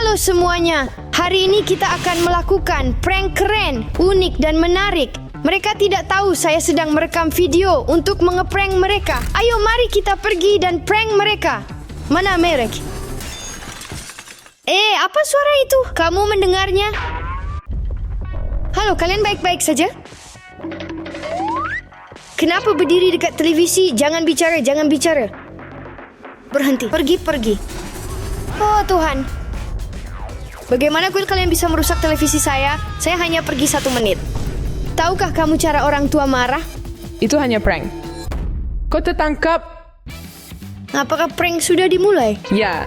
Halo semuanya, hari ini kita akan melakukan prank keren, unik dan menarik. Mereka tidak tahu saya sedang merekam video untuk mengeprank mereka. Ayo mari kita pergi dan prank mereka. Mana Merek? Apa suara itu? Kamu mendengarnya? Halo, kalian baik-baik saja? Kenapa berdiri dekat televisi? Jangan bicara, jangan bicara. Berhenti, pergi. Oh Tuhan. Bagaimana kalian bisa merusak televisi saya? Saya hanya pergi 1 menit. Tahukah kamu cara orang tua marah? Itu hanya prank. Kau tertangkap? Apakah prank sudah dimulai? Ya.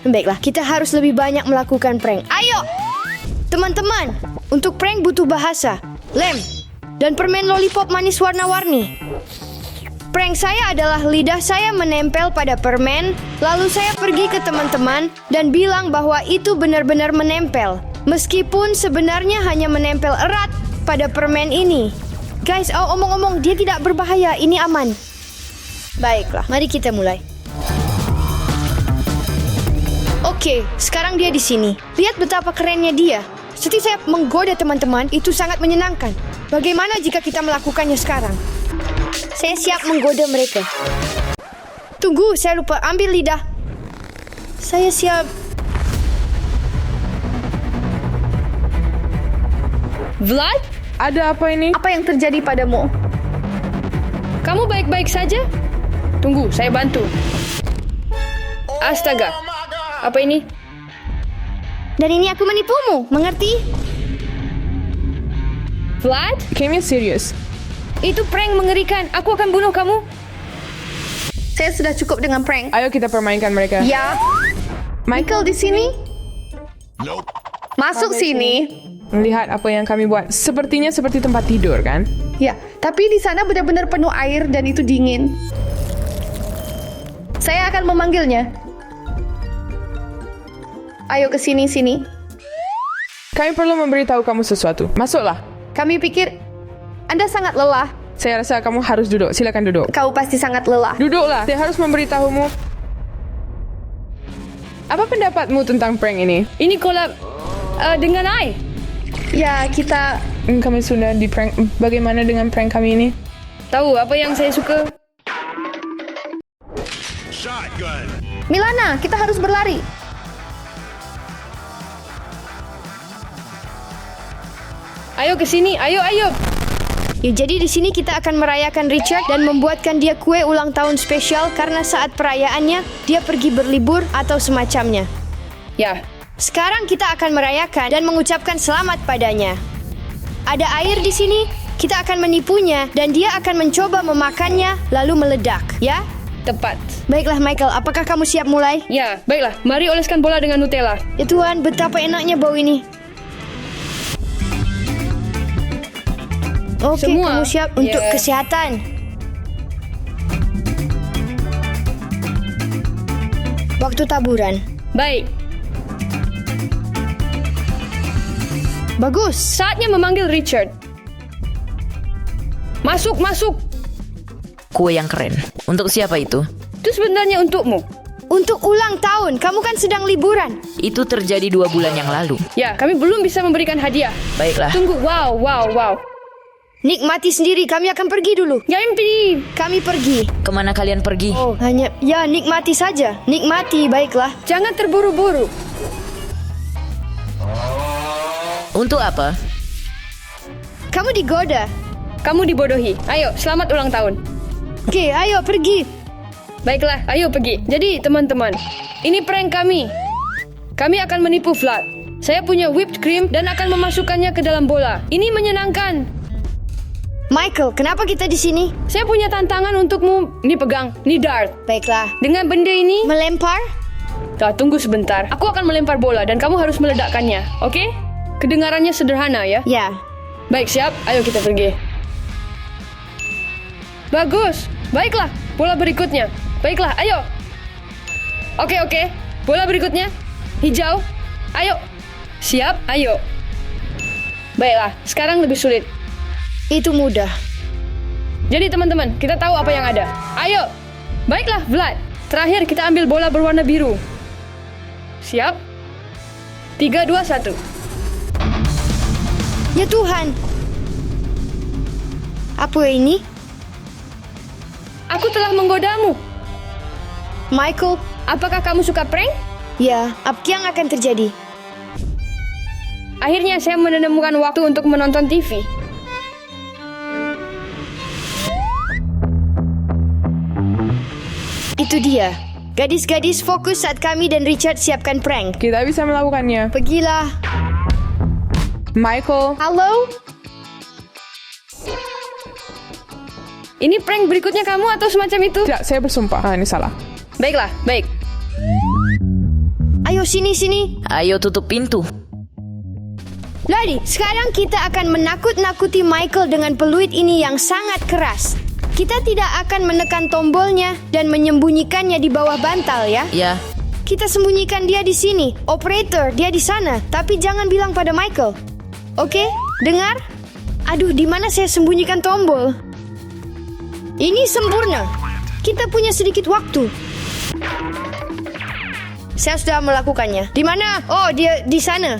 Baiklah, kita harus lebih banyak melakukan prank. Ayo! Teman-teman, untuk prank butuh bahasa, lem, dan permen lollipop manis warna-warni. Prank saya adalah lidah saya menempel pada permen, lalu saya pergi ke teman-teman dan bilang bahwa itu benar-benar menempel. Meskipun sebenarnya hanya menempel erat pada permen ini. Guys, omong-omong, dia tidak berbahaya, ini aman. Baiklah, mari kita mulai. Oke, sekarang dia di sini. Lihat betapa kerennya dia. Seperti saya menggoda teman-teman, itu sangat menyenangkan. Bagaimana jika kita melakukannya sekarang? Saya siap menggoda mereka. Tunggu, saya lupa ambil lidah. Saya siap. Vlad? Ada apa ini? Apa yang terjadi padamu? Kamu baik-baik saja? Tunggu, saya bantu. Astaga. Apa ini? Dan ini aku menipumu, mengerti? Vlad? Kayaknya serius. Itu prank mengerikan. Aku akan bunuh kamu. Saya sudah cukup dengan prank. Ayo kita permainkan mereka. Ya, Michael di sini. Masuk sini. Lihat apa yang kami buat. Sepertinya seperti tempat tidur, kan? Ya, tapi di sana benar-benar penuh air dan itu dingin. Saya akan memanggilnya. Ayo ke sini. Kami perlu memberitahu kamu sesuatu. Masuklah. Kami pikir Anda sangat lelah. Saya rasa kamu harus duduk. Silakan duduk. Kau pasti sangat lelah. Duduklah. Saya harus memberitahumu. Apa pendapatmu tentang prank ini? Ini collab dengan I. Ya, kita... Kami sudah di prank. Bagaimana dengan prank kami ini? Tahu apa yang saya suka? Milana, kita harus berlari. Ayo ke sini. Ayo. Ya, jadi di sini kita akan merayakan Richard dan membuatkan dia kue ulang tahun spesial karena saat perayaannya dia pergi berlibur atau semacamnya. Ya. Sekarang kita akan merayakan dan mengucapkan selamat padanya. Ada air di sini, kita akan menipunya dan dia akan mencoba memakannya lalu meledak, ya? Tepat. Baiklah Michael, apakah kamu siap mulai? Ya, baiklah. Mari oleskan bola dengan Nutella. Ya Tuhan, betapa enaknya bau ini. Oke, Semua. kamu siap untuk Ya. kesehatan. Waktu taburan. Baik. Bagus. Saatnya memanggil Richard. Masuk. Kue yang keren. Untuk siapa itu? Itu sebenarnya untukmu. Untuk ulang tahun, kamu kan sedang liburan. Itu terjadi 2 bulan yang lalu. Ya, kami belum bisa memberikan hadiah. Baiklah. Tunggu, wow. Nikmati sendiri, kami akan pergi dulu. Ya, pergi. Kami pergi. Kemana kalian pergi? Oh, hanya, ya nikmati saja. Nikmati, baiklah. Jangan terburu-buru. Untuk apa? Kamu digoda. Kamu dibodohi. Ayo, selamat ulang tahun. Oke, ayo pergi. Baiklah, ayo pergi. Jadi, teman-teman, ini prank kami. Kami akan menipu Vlad. Saya punya whipped cream dan akan memasukkannya ke dalam bola. Ini menyenangkan. Michael, kenapa kita di sini? Saya punya tantangan untukmu. Ini pegang, ini dart. Baiklah. Dengan benda ini, Melempar? tunggu sebentar. Aku akan melempar bola dan kamu harus meledakkannya. Oke? Kedengarannya sederhana ya. Ya. Baik, siap. Ayo kita pergi. Bagus. Baiklah, bola berikutnya. Baiklah, ayo. Oke. Bola berikutnya. Hijau. Ayo. Siap, ayo. Baiklah, sekarang lebih sulit. Itu mudah. Jadi teman-teman, kita tahu apa yang ada. Ayo. Baiklah, Vlad. Terakhir kita ambil bola berwarna biru. Siap? 3, 2, 1. Ya Tuhan. Apa ini? Aku telah menggodamu. Michael? Apakah kamu suka prank? Ya, apa yang akan terjadi? Akhirnya saya menemukan waktu untuk menonton TV. Itu dia. Gadis-gadis fokus saat kami dan Richard siapkan prank. Kita bisa melakukannya. Pergilah. Michael, Halo? Ini prank berikutnya kamu atau semacam itu? tidak, saya bersumpah. Ini salah. Baiklah, baik. Ayo sini. Ayo tutup pintu. Lari, sekarang kita akan menakut-nakuti Michael dengan peluit ini yang sangat keras. Kita tidak akan menekan tombolnya dan menyembunyikannya di bawah bantal ya. Ya, Kita sembunyikan dia di sini. Operator, dia di sana. Tapi jangan bilang pada Michael. Oke? Dengar? Aduh, di mana saya sembunyikan tombol? Ini sempurna. Kita punya sedikit waktu. Saya sudah melakukannya. Di mana? Oh, dia di sana.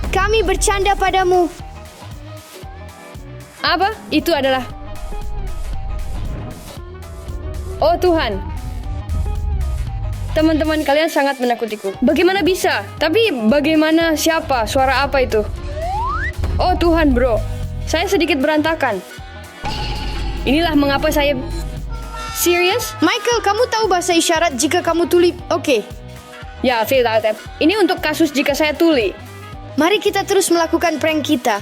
Kami bercanda padamu. Apa? Itu adalah... Oh Tuhan. Teman-teman kalian sangat menakutiku. Bagaimana bisa? Tapi bagaimana, siapa? Suara apa itu? Oh Tuhan bro. Saya sedikit berantakan. Inilah mengapa saya... Serius? Michael, kamu tahu bahasa isyarat jika kamu tuli? Oke. Ya, veel uit. Ini untuk kasus jika saya tuli. Mari kita terus melakukan prank kita.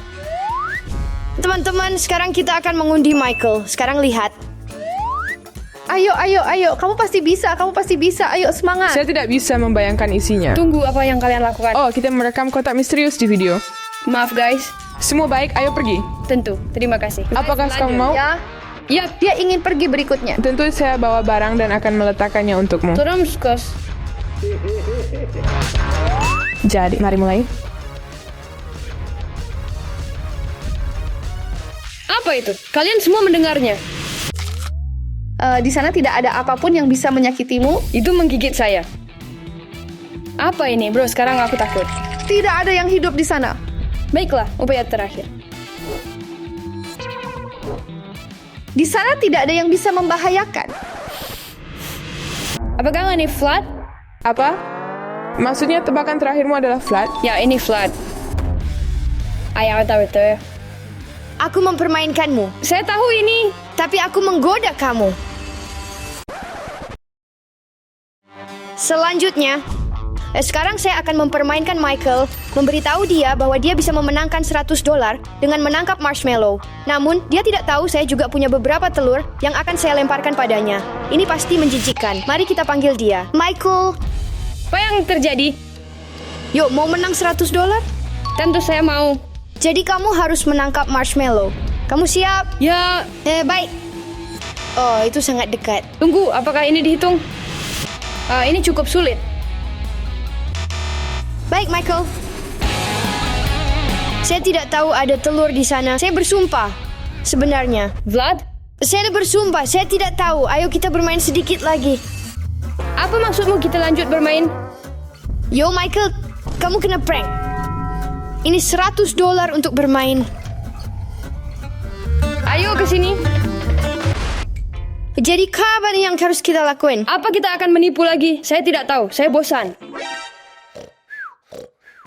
Teman-teman, sekarang kita akan mengundi Michael. Sekarang lihat. Ayo. Kamu pasti bisa. Ayo, semangat. Saya tidak bisa membayangkan isinya. Tunggu apa yang kalian lakukan. Oh, kita merekam kotak misterius di video. Maaf guys. Semua baik, ayo pergi. Tentu. Terima kasih. Apakah kamu mau? Ya, Ya, dia ingin pergi berikutnya. Tentu saya bawa barang dan akan meletakkannya untukmu. terus kos. Jadi, mari mulai. Apa itu? Kalian semua mendengarnya. Di sana tidak ada apapun yang bisa menyakitimu. Itu menggigit saya. Apa ini bro? Sekarang aku takut. Tidak ada yang hidup di sana. Baiklah, upaya terakhir. Di sana tidak ada yang bisa membahayakan. Apakah ini flat? Apa? Maksudnya tebakan terakhirmu adalah flat? Ya, ini flat. Ayah tahu itu. Aku mempermainkanmu, Saya tahu ini. tapi aku menggoda kamu. Selanjutnya, sekarang saya akan mempermainkan Michael, memberitahu dia bahwa dia bisa memenangkan $100 dengan menangkap marshmallow. Namun, dia tidak tahu saya juga punya beberapa telur yang akan saya lemparkan padanya. Ini pasti menjijikkan. Mari kita panggil dia. Michael, Apa yang terjadi? yuk mau menang $100? Tentu saya mau. Jadi kamu harus menangkap marshmallow. Kamu siap? Ya, Baik. Oh, itu sangat dekat. tunggu. Apakah ini dihitung? Ini cukup sulit. Baik, Michael. Saya tidak tahu ada telur di sana. Saya bersumpah. Sebenarnya. Vlad? Saya bersumpah. Saya tidak tahu. Ayo kita bermain sedikit lagi. Apa maksudmu kita lanjut bermain? Yo, Michael. Kamu kena prank. Ini $100 untuk bermain. Ayo ke sini. Jadi kapan yang harus kita lakuin? Apa kita akan menipu lagi? Saya tidak tahu. Saya bosan.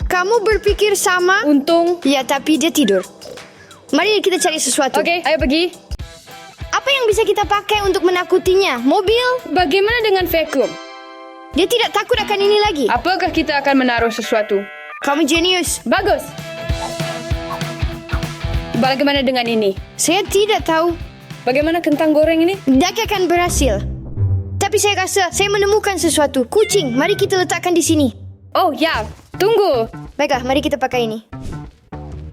Kamu berpikir sama? Untung. Ya, tapi dia tidur. Mari kita cari sesuatu. Oke, ayo pergi. Apa yang bisa kita pakai untuk menakutinya? Mobil? Bagaimana dengan vacuum? Dia tidak takut akan ini lagi. Apakah kita akan menaruh sesuatu? Kamu jenius. Bagus. Bagaimana dengan ini? Saya tidak tahu. Bagaimana kentang goreng ini? Tidak akan berhasil. Tapi saya rasa saya menemukan sesuatu. Kucing, mari kita letakkan di sini. Oh ya, tunggu. Baiklah, mari kita pakai ini.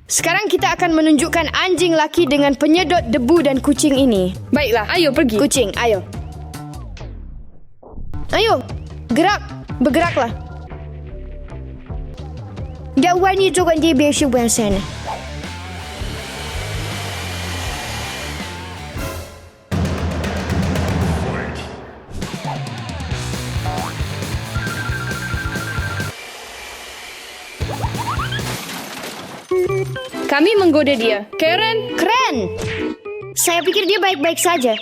Sekarang kita akan menunjukkan anjing laki dengan penyedot debu dan kucing ini. Baiklah, ayo pergi. Kucing, ayo. Ayo, gerak. Bergeraklah. Dah warni tu kan dia biasa buang sana. Kami menggoda dia. Karen, Keren. Saya pikir dia baik-baik saja.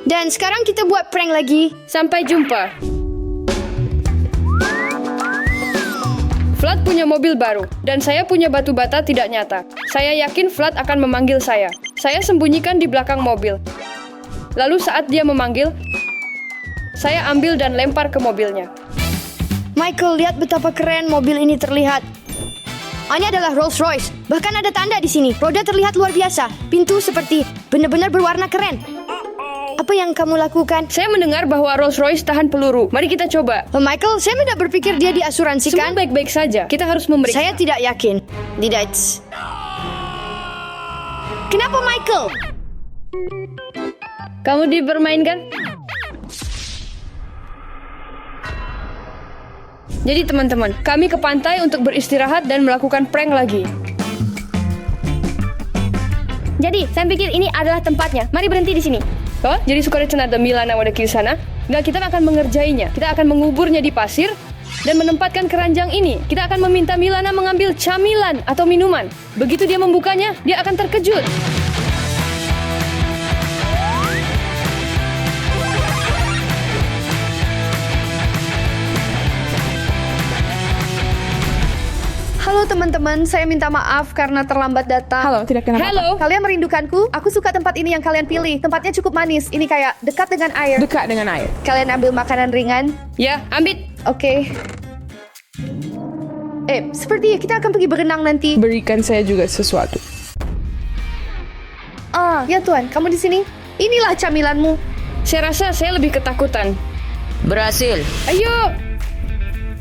Dan sekarang kita buat prank lagi. sampai jumpa. Vlad punya mobil baru, dan saya punya batu bata tidak nyata. Saya yakin Vlad akan memanggil saya. Saya sembunyikan di belakang mobil. Lalu saat dia memanggil, saya ambil dan lempar ke mobilnya. Michael, lihat betapa keren mobil ini terlihat. Ini adalah Rolls Royce. Bahkan ada tanda di sini. Roda terlihat luar biasa. Pintu seperti benar-benar berwarna keren. Apa yang kamu lakukan? Saya mendengar bahwa Rolls Royce tahan peluru. Mari kita coba. Michael, saya tidak berpikir dia Semua diasuransikan. baik-baik saja. Kita harus memeriksa. Saya tidak yakin. Tidak. Kenapa Michael? Kamu dipermainkan? Jadi teman-teman, kami ke pantai untuk beristirahat dan melakukan prank lagi. Jadi, saya pikir ini adalah tempatnya. Mari berhenti di sini. Oh, jadi sukarela ada Milana pada kiri sana? Nggak, kita akan mengerjainya. Kita akan menguburnya di pasir dan menempatkan keranjang ini. Kita akan meminta Milana mengambil camilan atau minuman. Begitu dia membukanya, dia akan terkejut. Halo teman-teman, saya minta maaf karena terlambat datang. Halo, tidak kenapa. Halo. Kalian merindukanku? Aku suka tempat ini yang kalian pilih. Tempatnya cukup manis. Ini kayak dekat dengan air. Dekat dengan air. Kalian ambil makanan ringan. Ya, ambil. Oke. Seperti kita akan pergi berenang nanti. Berikan saya juga sesuatu. Ya Tuhan, kamu di sini. Inilah camilanmu. Saya rasa saya lebih ketakutan. Berhasil. Ayo.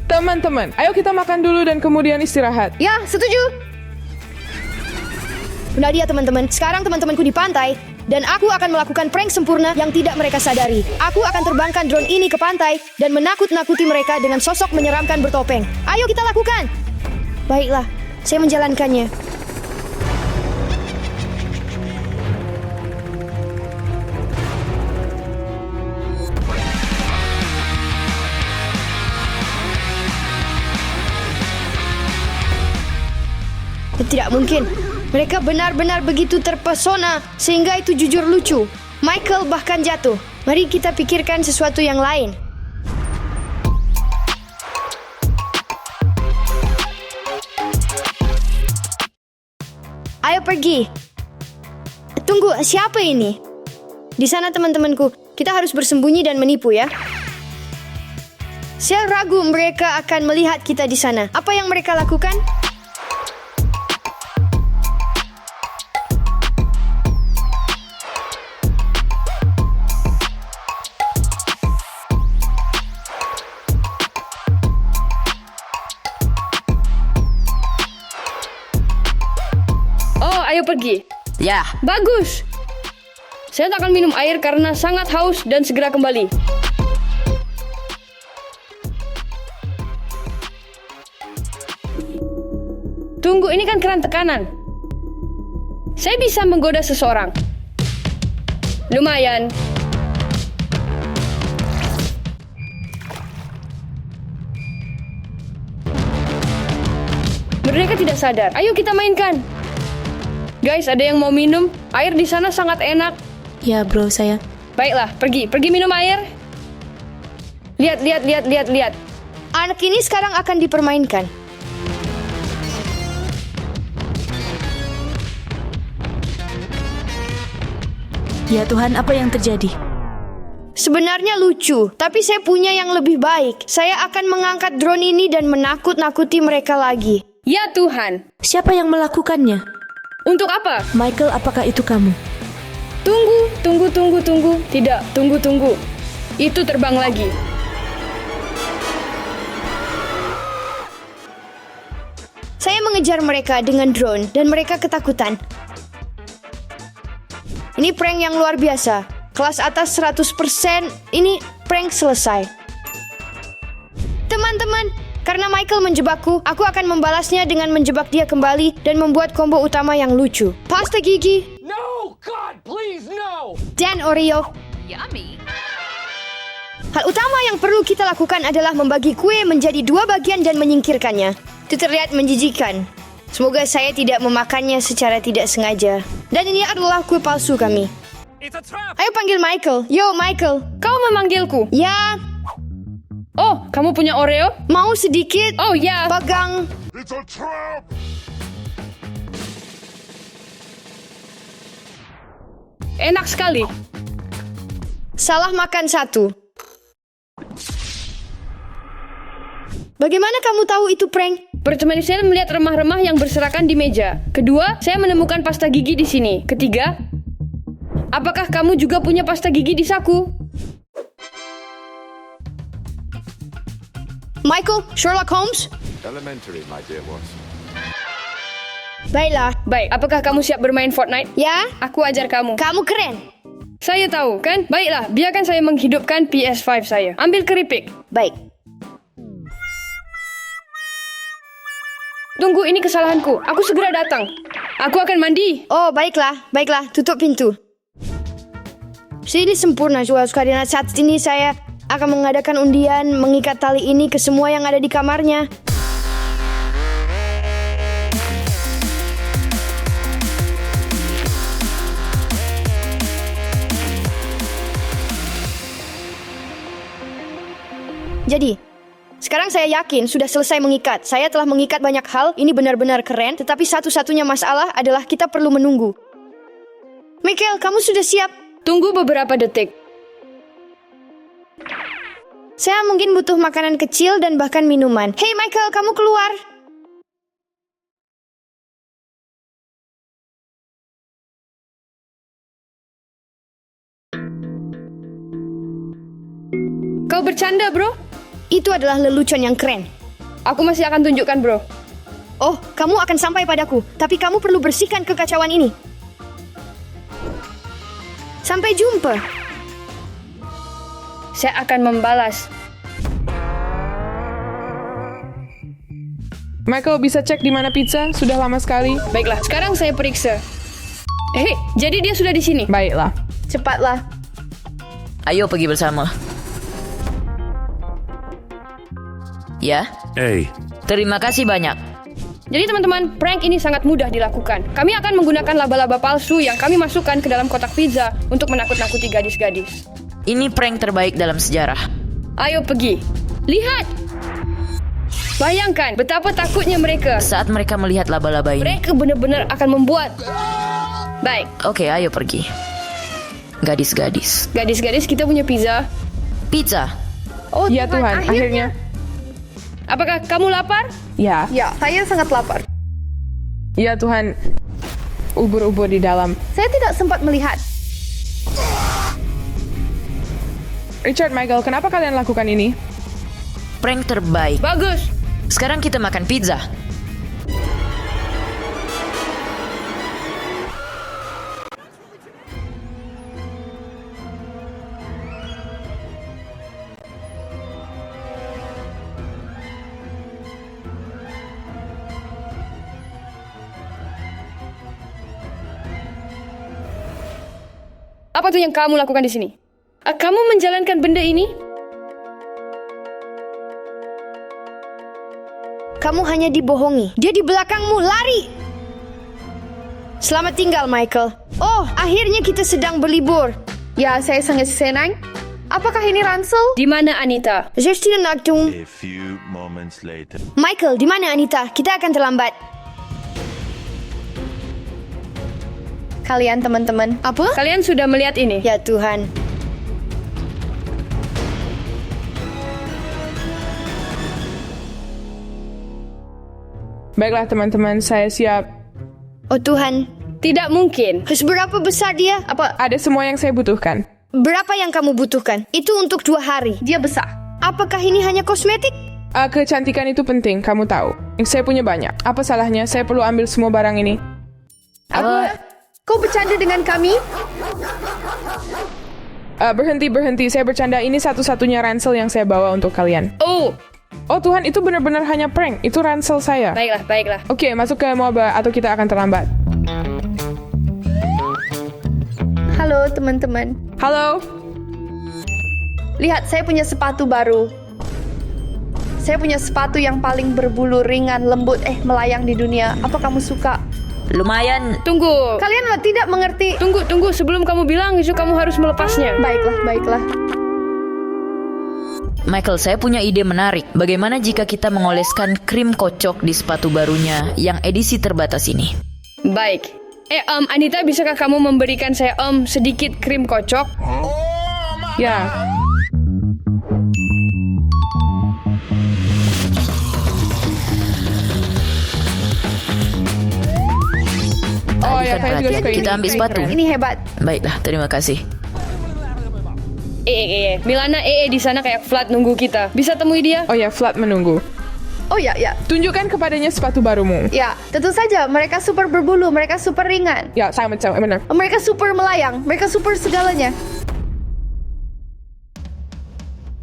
Teman-teman, ayo kita makan dulu dan kemudian istirahat. Ya, setuju. Benar dia teman-teman. Sekarang teman-temanku di pantai. Dan aku akan melakukan prank sempurna yang tidak mereka sadari. Aku akan terbangkan drone ini ke pantai dan menakut-nakuti mereka dengan sosok menyeramkan bertopeng. Ayo kita lakukan. Baiklah, saya menjalankannya. Tidak mungkin. Mereka benar-benar begitu terpesona sehingga itu jujur lucu. Michael bahkan jatuh. Mari kita pikirkan sesuatu yang lain. Ayo pergi. Tunggu, siapa ini? Di sana teman-temanku. Kita harus bersembunyi dan menipu ya. Saya ragu mereka akan melihat kita di sana. Apa yang mereka lakukan? Oh, ayo pergi. Ya, Bagus. Saya tak akan minum air karena sangat haus dan segera kembali. Tunggu, ini kan keran tekanan. Saya bisa menggoda seseorang. Lumayan. Mereka tidak sadar. Ayo kita mainkan. Guys, ada yang mau minum? Air di sana sangat enak. Ya bro, saya. Baiklah, pergi minum air. Lihat. Anak ini sekarang akan dipermainkan. Ya Tuhan, apa yang terjadi? Sebenarnya lucu, tapi saya punya yang lebih baik. Saya akan mengangkat drone ini dan menakut-nakuti mereka lagi. Ya Tuhan. Siapa yang melakukannya? Untuk apa? Michael, apakah itu kamu? Tunggu. Tidak, tunggu. Itu terbang lagi. Saya mengejar mereka dengan drone dan mereka ketakutan. Ini prank yang luar biasa. Kelas atas 100%, ini prank selesai. Teman-teman, karena Michael menjebakku, aku akan membalasnya dengan menjebak dia kembali dan membuat combo utama yang lucu. Pasta gigi. No! God, please, no! Dan Oreo. Yummy. Hal utama yang perlu kita lakukan adalah membagi kue menjadi 2 bagian dan menyingkirkannya. Itu terlihat menjijikan. Semoga saya tidak memakannya secara tidak sengaja. Dan ini adalah kue palsu kami. It's a trap! Ayo panggil Michael. Yo, Michael. Kau memanggilku. Ya, Oh, kamu punya Oreo? mau sedikit Oh ya. pegang. Enak sekali. Salah makan satu. Bagaimana kamu tahu itu prank? Pertemuan saya melihat remah-remah yang berserakan di meja. Kedua, saya menemukan pasta gigi di sini. Ketiga, apakah kamu juga punya pasta gigi di saku? Michael, Sherlock Holmes? Elementary, my dear Watson. Baiklah. Baik, apakah kamu siap bermain Fortnite? Ya, Aku ajar kamu. kamu keren. Saya tahu, kan? Baiklah, biarkan saya menghidupkan PS5 saya. Ambil keripik. Baik. Tunggu, ini kesalahanku. Aku segera datang. Aku akan mandi. Oh, baiklah. Baiklah, tutup pintu. Ini sempurna, Joel. Karena saat ini saya akan mengadakan undian mengikat tali ini ke semua yang ada di kamarnya. Jadi, sekarang saya yakin sudah selesai mengikat. Saya telah mengikat banyak hal, ini benar-benar keren, tetapi satu-satunya masalah adalah kita perlu menunggu. Michael, kamu sudah siap? Tunggu beberapa detik. Saya mungkin butuh makanan kecil dan bahkan minuman. Hey Michael, kamu keluar. Kau bercanda, bro? Itu adalah lelucon yang keren. Aku masih akan tunjukkan, bro. Oh, kamu akan sampai padaku, tapi kamu perlu bersihkan kekacauan ini. Sampai jumpa. Saya akan membalas. Michael, bisa cek di mana pizza? Sudah lama sekali. Baiklah, sekarang saya periksa. Jadi dia sudah di sini. Baiklah. Cepatlah. Ayo pergi bersama. Ya, Hey, terima kasih banyak. Jadi teman-teman, prank ini sangat mudah dilakukan. Kami akan menggunakan laba-laba palsu yang kami masukkan ke dalam kotak pizza untuk menakut-nakuti gadis-gadis. Ini prank terbaik dalam sejarah. Ayo pergi. Lihat. Bayangkan betapa takutnya mereka. Saat mereka melihat laba-laba ini. Mereka benar-benar akan membuat. Baik, Oke, ayo pergi. Gadis-gadis. gadis-gadis, kita punya pizza. Pizza. Oh Ya Tuhan, akhirnya. Apakah kamu lapar? Ya. Ya, saya sangat lapar. Ya Tuhan. Ubur-ubur di dalam. Saya tidak sempat melihat. Richard, Michael, kenapa kalian lakukan ini? Prank terbaik. Bagus. Sekarang kita makan pizza. Apa tuh yang kamu lakukan di sini? Kamu menjalankan benda ini? Kamu hanya dibohongi. Dia di belakangmu, lari! Selamat tinggal, Michael. Oh, akhirnya kita sedang berlibur. Ya, saya sangat senang. Apakah ini ransel? Di mana Anita? Saya tidak nak tung. a few moments later. Michael, di mana Anita? Kita akan terlambat. Kalian teman-teman. Apa? Kalian sudah melihat ini? Ya Tuhan. Baiklah teman-teman, saya siap. Oh Tuhan. Tidak mungkin. Seberapa besar dia? Apa? Ada semua yang saya butuhkan. Berapa yang kamu butuhkan? Itu untuk 2 hari. Dia besar. Apakah ini hanya kosmetik? Kecantikan itu penting, kamu tahu. Saya punya banyak. Apa salahnya? Saya perlu ambil semua barang ini. Kau bercanda dengan kami? Berhenti. Saya bercanda. Ini satu-satunya ransel yang saya bawa untuk kalian. Oh Tuhan, itu benar-benar hanya prank. Itu ransel saya. Baiklah. Oke, masuk ke mobil atau kita akan terlambat. Halo teman-teman. Halo. Lihat, saya punya sepatu baru. saya punya sepatu yang paling berbulu, ringan, lembut, melayang di dunia. Apa kamu suka? Lumayan. Tunggu. Kalian tidak mengerti. Tunggu. Sebelum kamu bilang itu kamu harus melepasnya. Baiklah. Michael, saya punya ide menarik. Bagaimana jika kita mengoleskan krim kocok di sepatu barunya yang edisi terbatas ini? Baik. Anita, bisakah kamu memberikan saya sedikit krim kocok? Ya. Oh ya, saya juga suka ini. Kita ambil sepatu. Ini hebat. Baiklah, terima kasih. Milana di sana kayak flat nunggu kita. Bisa temui dia? Oh ya, Flat menunggu. Oh ya. Tunjukkan kepadanya sepatu barumu. Ya, tentu saja. Mereka super berbulu, mereka super ringan. Ya, sama benar. Mereka super melayang, mereka super segalanya.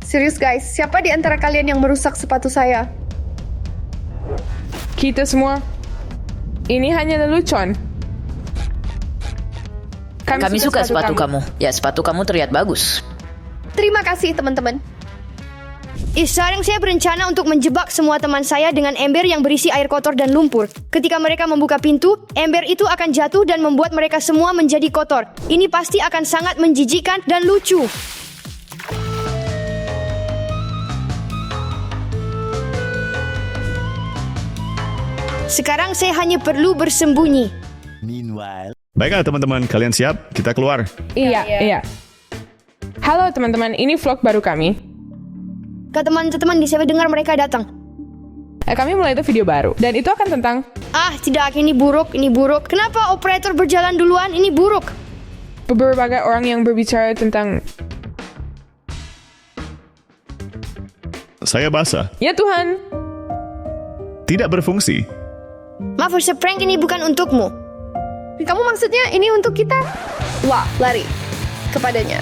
Serius guys, siapa di antara kalian yang merusak sepatu saya? Kita semua. Ini hanya lelucon. Kami suka sepatu kamu. Ya, sepatu kamu terlihat bagus. Terima kasih teman-teman. Sekarang saya berencana untuk menjebak semua teman saya dengan ember yang berisi air kotor dan lumpur. Ketika mereka membuka pintu, ember itu akan jatuh dan membuat mereka semua menjadi kotor. Ini pasti akan sangat menjijikkan dan lucu. Sekarang saya hanya perlu bersembunyi. Baiklah teman-teman, kalian siap? Kita keluar. Iya. Halo teman-teman, ini vlog baru kami. Ke teman-teman, saya dengar mereka datang. Kami mulai itu video baru. Dan itu akan tentang... Tidak, ini buruk. Kenapa operator berjalan duluan? Ini buruk. Berbagai orang yang berbicara tentang... Saya basah. Ya Tuhan. Tidak berfungsi. Maaf, prank ini bukan untukmu. Kamu maksudnya ini untuk kita? Wah, lari kepadanya.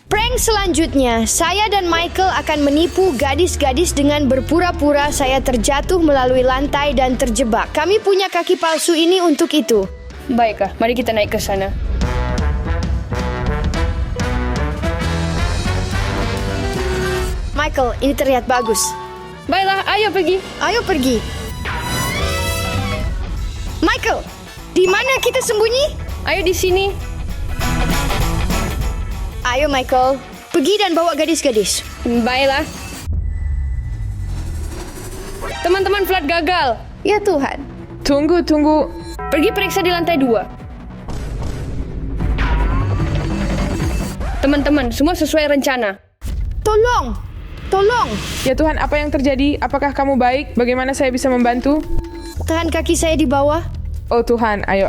Prank selanjutnya, saya dan Michael akan menipu gadis-gadis dengan berpura-pura saya terjatuh melalui lantai dan terjebak. Kami punya kaki palsu ini untuk itu. Baiklah, mari kita naik ke sana. Michael, ini terlihat bagus. Baiklah, ayo pergi. Michael, di mana kita sembunyi? Ayo di sini. Ayo Michael, pergi dan bawa gadis-gadis. Baiklah. Teman-teman, flat gagal. Ya Tuhan. Tunggu. Pergi periksa di lantai 2. Teman-teman, semua sesuai rencana. Tolong. Ya Tuhan, apa yang terjadi? Apakah kamu baik? Bagaimana saya bisa membantu? Tahan kaki saya di bawah. Oh Tuhan, ayo.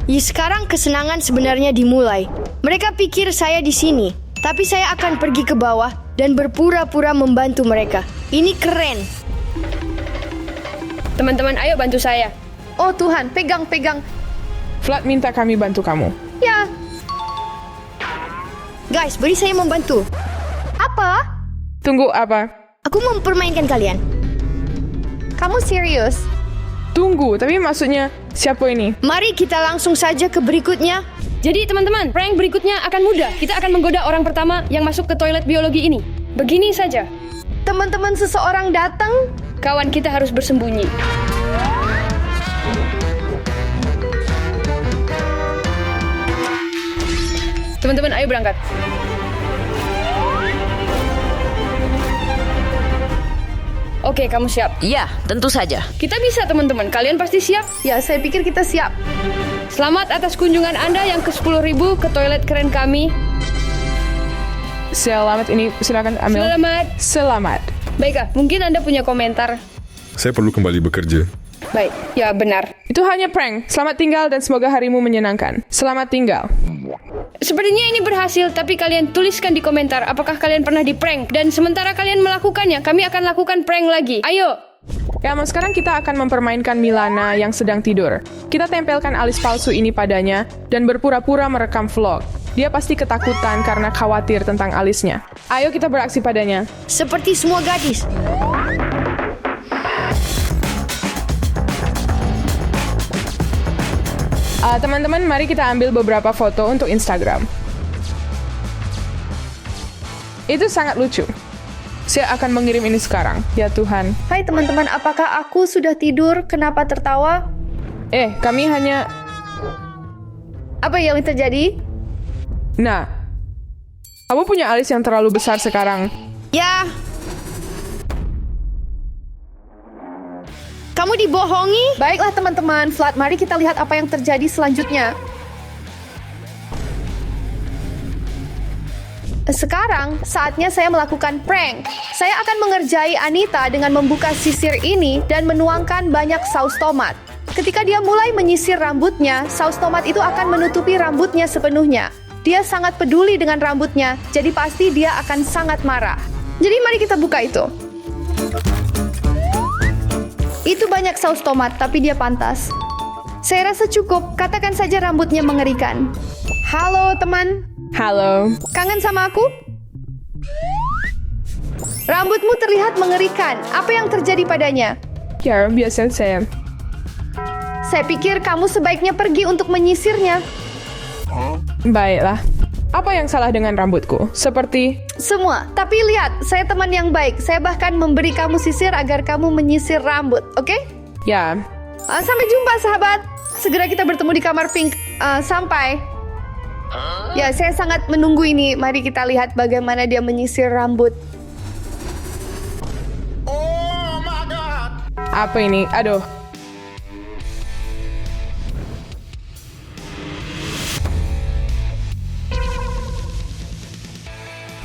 Sekarang kesenangan sebenarnya dimulai. Mereka pikir saya di sini, tapi saya akan pergi ke bawah dan berpura-pura membantu mereka. Ini keren. Teman-teman, ayo bantu saya. Oh Tuhan, pegang. Flat minta kami bantu kamu. Ya. Guys, beri saya membantu. Apa? Tunggu, apa? Aku mempermainkan kalian. Kamu serius? Tunggu, tapi maksudnya siapa ini? Mari kita langsung saja ke berikutnya. Jadi teman-teman, prank berikutnya akan mudah. Kita akan menggoda orang pertama yang masuk ke toilet biologi ini. Begini saja. Teman-teman, seseorang datang. Kawan kita harus bersembunyi. Teman-teman, ayo berangkat. Oke, kamu siap? Ya, tentu saja. Kita bisa, teman-teman. Kalian pasti siap? Ya, saya pikir kita siap. Selamat atas kunjungan Anda yang ke-10.000 ke toilet keren kami. Selamat, ini silakan ambil. Selamat. Baiklah, mungkin Anda punya komentar. Saya perlu kembali bekerja. Baik, ya benar. Itu hanya prank. Selamat tinggal dan semoga harimu menyenangkan. Selamat tinggal. Sepertinya ini berhasil, tapi kalian tuliskan di komentar apakah kalian pernah di-prank. Dan sementara kalian melakukannya, kami akan lakukan prank lagi. Ayo! Ya, sekarang kita akan mempermainkan Milana yang sedang tidur. Kita tempelkan alis palsu ini padanya dan berpura-pura merekam vlog. Dia pasti ketakutan karena khawatir tentang alisnya. Ayo kita beraksi padanya. Seperti semua gadis. Teman-teman, mari kita ambil beberapa foto untuk Instagram. Itu sangat lucu. Saya akan mengirim ini sekarang. Ya Tuhan. Hai teman-teman, apakah aku sudah tidur? Kenapa tertawa? Kami hanya... Apa yang terjadi? Nah, kamu punya alis yang terlalu besar sekarang. Ya. Kamu dibohongi? Baiklah teman-teman, Vlad, mari kita lihat apa yang terjadi selanjutnya. Sekarang, saatnya saya melakukan prank. Saya akan mengerjai Anita dengan membuka sisir ini dan menuangkan banyak saus tomat. Ketika dia mulai menyisir rambutnya, saus tomat itu akan menutupi rambutnya sepenuhnya. Dia sangat peduli dengan rambutnya, jadi pasti dia akan sangat marah. Jadi mari kita buka itu. Itu banyak saus tomat, tapi dia pantas. Saya rasa cukup, katakan saja rambutnya mengerikan. Halo teman, Halo. kangen sama aku? Rambutmu terlihat mengerikan. Apa yang terjadi padanya? Ya, biasa saya. Saya pikir kamu sebaiknya pergi untuk menyisirnya. Baiklah. Apa yang salah dengan rambutku? Seperti... Semua. Tapi lihat, saya teman yang baik. Saya bahkan memberi kamu sisir agar kamu menyisir rambut, oke? Ya, Sampai jumpa, sahabat. Segera kita bertemu di kamar pink. Sampai. Ya, saya sangat menunggu ini. Mari kita lihat bagaimana dia menyisir rambut. apa ini? Aduh.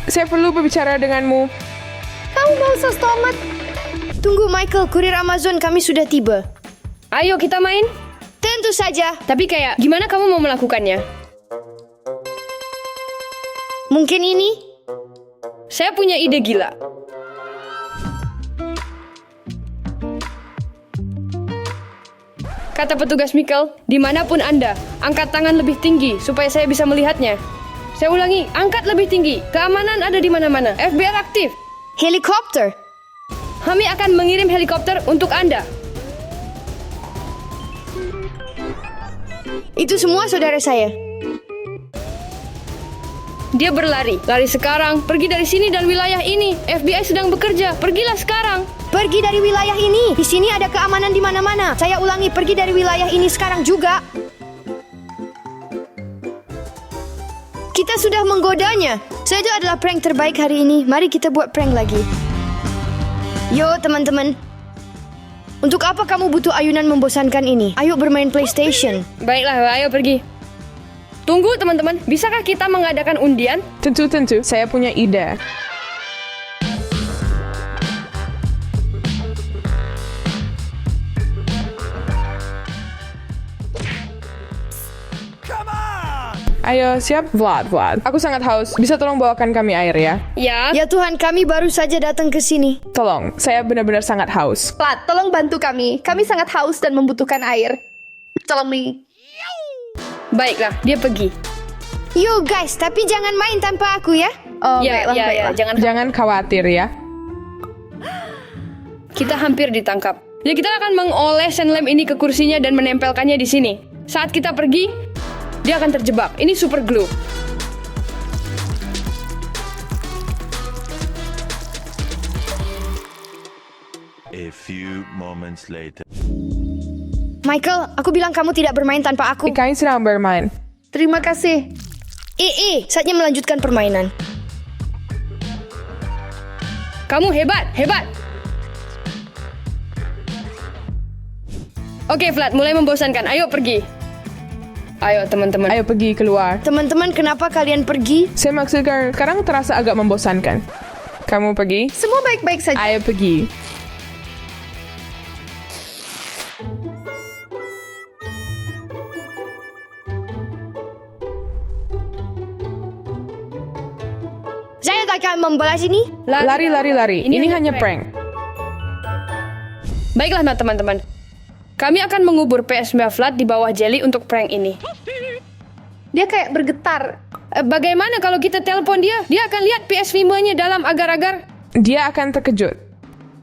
Saya perlu berbicara denganmu. Kamu mau sos tomat? Tunggu Michael, kurir Amazon kami sudah tiba. Ayo kita main. Tentu saja. Tapi kayak, gimana kamu mau melakukannya? Mungkin ini? Saya punya ide gila. Kata petugas Michael, dimanapun Anda, angkat tangan lebih tinggi supaya saya bisa melihatnya. Saya ulangi, angkat lebih tinggi. Keamanan ada di mana-mana. FBI aktif. Helikopter. Kami akan mengirim helikopter untuk Anda. Itu semua saudara saya. Dia berlari. Lari sekarang. Pergi dari sini dan wilayah ini. FBI sedang bekerja. Pergilah sekarang. Pergi dari wilayah ini. Di sini ada keamanan di mana-mana. Saya ulangi, pergi dari wilayah ini sekarang juga. Kita sudah menggodanya. Saya itu adalah prank terbaik hari ini. Mari kita buat prank lagi. Yo teman-teman. Untuk apa kamu butuh ayunan membosankan ini? Ayo bermain PlayStation. Baiklah, ayo pergi. Tunggu teman-teman, bisakah kita mengadakan undian? Tentu, saya punya ide. Ayo, siap? Vlad. Aku sangat haus. Bisa tolong bawakan kami air ya? Ya. Ya Tuhan, kami baru saja datang ke sini. Tolong, saya benar-benar sangat haus. Vlad, tolong bantu kami. Kami sangat haus dan membutuhkan air. Tolong nih. Baiklah, dia pergi. Yo guys, tapi jangan main tanpa aku ya. Oh, Ya, baiklah. Jangan khawatir ya. Kita hampir ditangkap. Ya, kita akan mengoleskan lem ini ke kursinya dan menempelkannya di sini. Saat kita pergi, dia akan terjebak. Ini super glue. A few moments later. Michael, aku bilang kamu tidak bermain tanpa aku. Kami sedang bermain. Terima kasih. Saatnya melanjutkan permainan. Kamu hebat. Oke, Vlad, mulai membosankan. Ayo pergi. Ayo, teman-teman. Ayo pergi keluar. Teman-teman, kenapa kalian pergi? Saya maksudkan, sekarang terasa agak membosankan. Kamu pergi? Semua baik-baik saja. Ayo pergi. Saya tak akan membalas ini. Lari. Ini hanya prank. Baiklah, teman-teman. Kami akan mengubur PS Vlad di bawah jelly untuk prank ini. Dia kayak bergetar. Bagaimana kalau kita telepon dia? Dia akan lihat PS5-nya dalam agar-agar. Dia akan terkejut.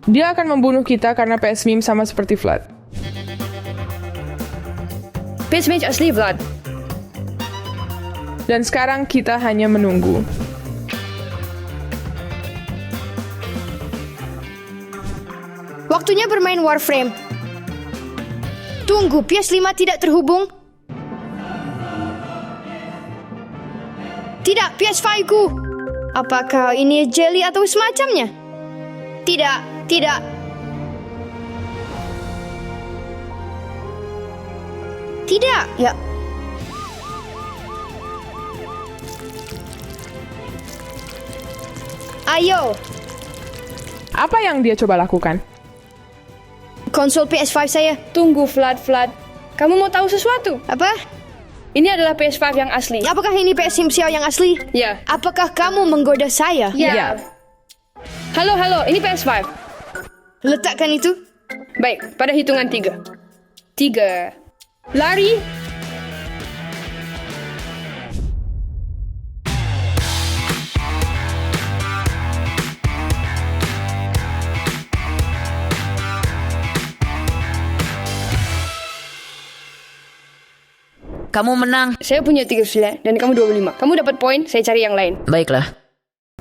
Dia akan membunuh kita karena PS Meme sama seperti Vlad. PS5 asli, Vlad. Dan sekarang kita hanya menunggu. Waktunya bermain Warframe. Tunggu, PS5 tidak terhubung. Tidak, PS5 ku. Apakah ini jelly atau semacamnya? Tidak, tidak. Tidak, ya. Ayo, Apa yang dia coba lakukan? konsol PS5 saya. Tunggu, Vlad. Kamu mau tahu sesuatu? Apa? Ini adalah PS5 yang asli. Apakah ini PS Sim Xiao yang asli? Ya. Apakah kamu menggoda saya? Ya. Halo, ini PS5. Letakkan itu. Baik, pada hitungan 3. 3. Lari. Kamu menang. Saya punya 39 dan kamu 25. Kamu dapat poin, saya cari yang lain. Baiklah.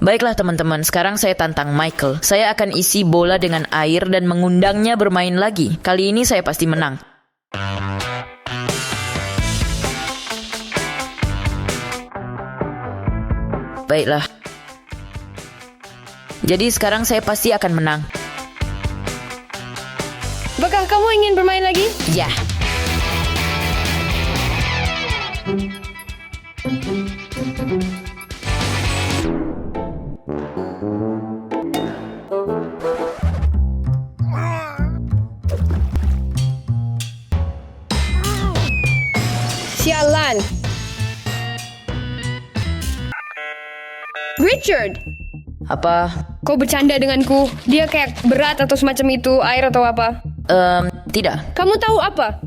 Baiklah teman-teman, sekarang saya tantang Michael. Saya akan isi bola dengan air dan mengundangnya bermain lagi. Kali ini saya pasti menang. Baiklah. Jadi sekarang saya pasti akan menang. Apakah kamu ingin bermain lagi? Ya. Sialan. Richard, Apa? kau bercanda denganku. Dia kayak berat atau semacam itu, air atau apa? Tidak. Kamu tahu apa?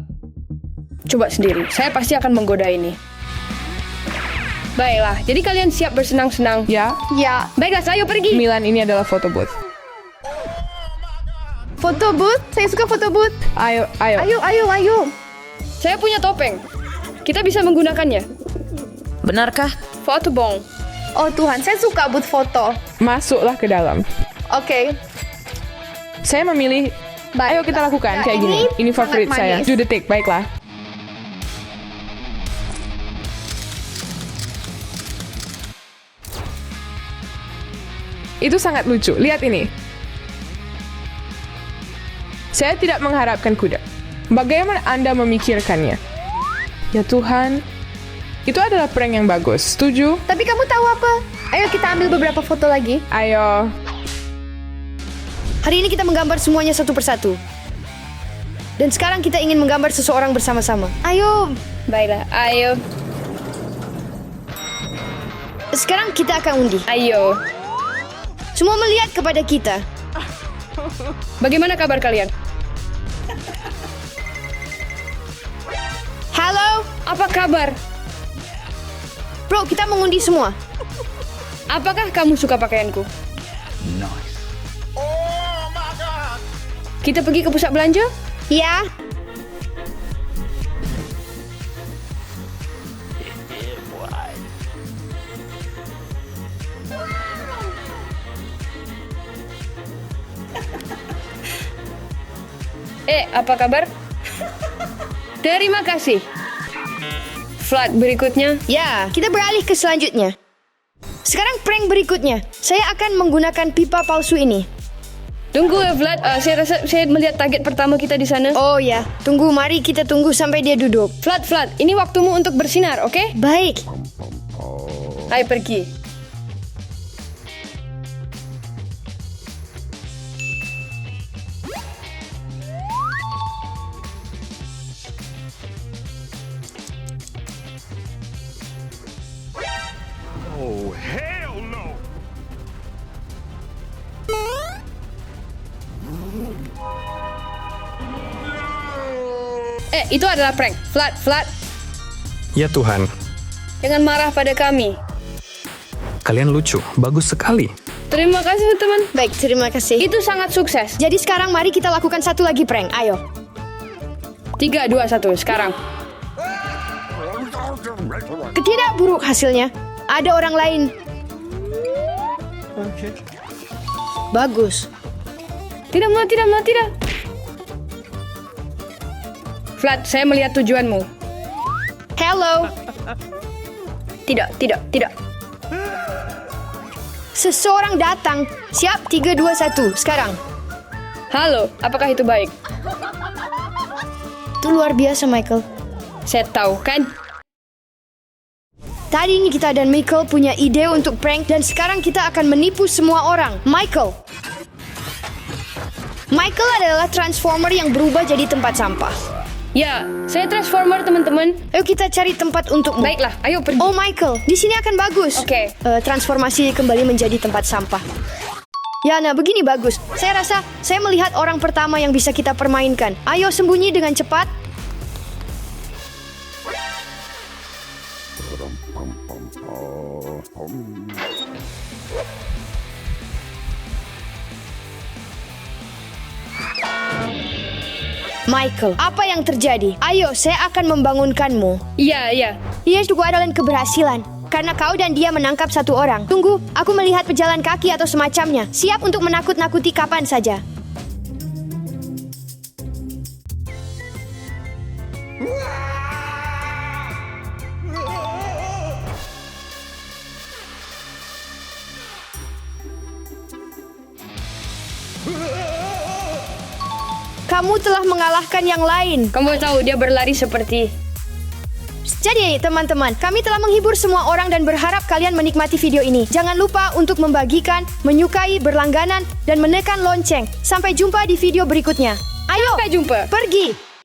Coba sendiri, saya pasti akan menggoda ini. Baiklah, jadi kalian siap bersenang-senang? Ya, Ya. Baiklah, saya pergi. Milan ini adalah foto booth. Foto booth? Saya suka foto booth. Ayo. Ayo. Saya punya topeng. Kita bisa menggunakannya. Benarkah? Foto bong. Oh Tuhan, saya suka booth foto. Masuklah ke dalam. Oke. Saya memilih. Baik. Ayo kita lakukan Ya, kayak gini. Ini sangat favorit saya. manis. Do the take. Baiklah. Itu sangat lucu. Lihat ini. Saya tidak mengharapkan kuda. Bagaimana Anda memikirkannya? Ya Tuhan. Itu adalah prank yang bagus. Setuju? Tapi kamu tahu apa? Ayo kita ambil beberapa foto lagi. Ayo. Hari ini kita menggambar semuanya satu persatu. Dan sekarang kita ingin menggambar seseorang bersama-sama. Ayo. Baiklah, ayo. Sekarang kita akan undi. Ayo. Semua melihat kepada kita. Bagaimana kabar kalian? Halo? Apa kabar? Bro, kita mengundi semua. Apakah kamu suka pakaianku? Nice. Kita pergi ke pusat belanja? Ya. Apa kabar? Terima kasih. Vlad, berikutnya. Ya, kita beralih ke selanjutnya. Sekarang prank berikutnya. Saya akan menggunakan pipa palsu ini. Tunggu ya, Vlad. Saya rasa saya melihat target pertama kita di sana. Oh ya, tunggu, mari kita tunggu sampai dia duduk. Vlad, ini waktumu untuk bersinar, oke? Baik. Ayo pergi. Oh, hell no! Itu adalah prank. Vlad, Ya Tuhan, jangan marah pada kami. kalian lucu, bagus sekali. Terima kasih, teman. Baik, terima kasih. Itu sangat sukses. Jadi sekarang mari kita lakukan satu lagi prank. Ayo. 3, 2, 1, sekarang. Tidak buruk hasilnya. Ada orang lain. Bagus. Tidak, Mula, tidak, Mula, tidak. Flat, saya melihat tujuanmu. Hello. Tidak, tidak, tidak. Seseorang datang. Siap, 3, 2, 1. Sekarang. Halo, apakah itu baik? Itu luar biasa, Michael. Saya tahu, kan? Tadi ini kita dan Michael punya ide untuk prank dan sekarang kita akan menipu semua orang. Michael adalah transformer yang berubah jadi tempat sampah. Ya, saya transformer, teman-teman. Ayo kita cari tempat untukmu. Baiklah, ayo pergi. Oh, Michael, di sini akan bagus. Oke. Transformasi kembali menjadi tempat sampah. Ya, nah begini bagus. Saya rasa saya melihat orang pertama yang bisa kita permainkan. Ayo sembunyi dengan cepat. Michael, apa yang terjadi? Ayo, saya akan membangunkanmu. Iya, iya. Iya, juga adalah keberhasilan. Karena kau dan dia menangkap satu orang. Tunggu, aku melihat pejalan kaki atau semacamnya. Siap untuk menakut-nakuti kapan saja. Kamu telah mengalahkan yang lain. Kamu tahu dia berlari seperti... Jadi teman-teman, kami telah menghibur semua orang dan berharap kalian menikmati video ini. Jangan lupa untuk membagikan, menyukai, berlangganan, dan menekan lonceng. Sampai jumpa di video berikutnya. Ayo, Sampai jumpa. Pergi!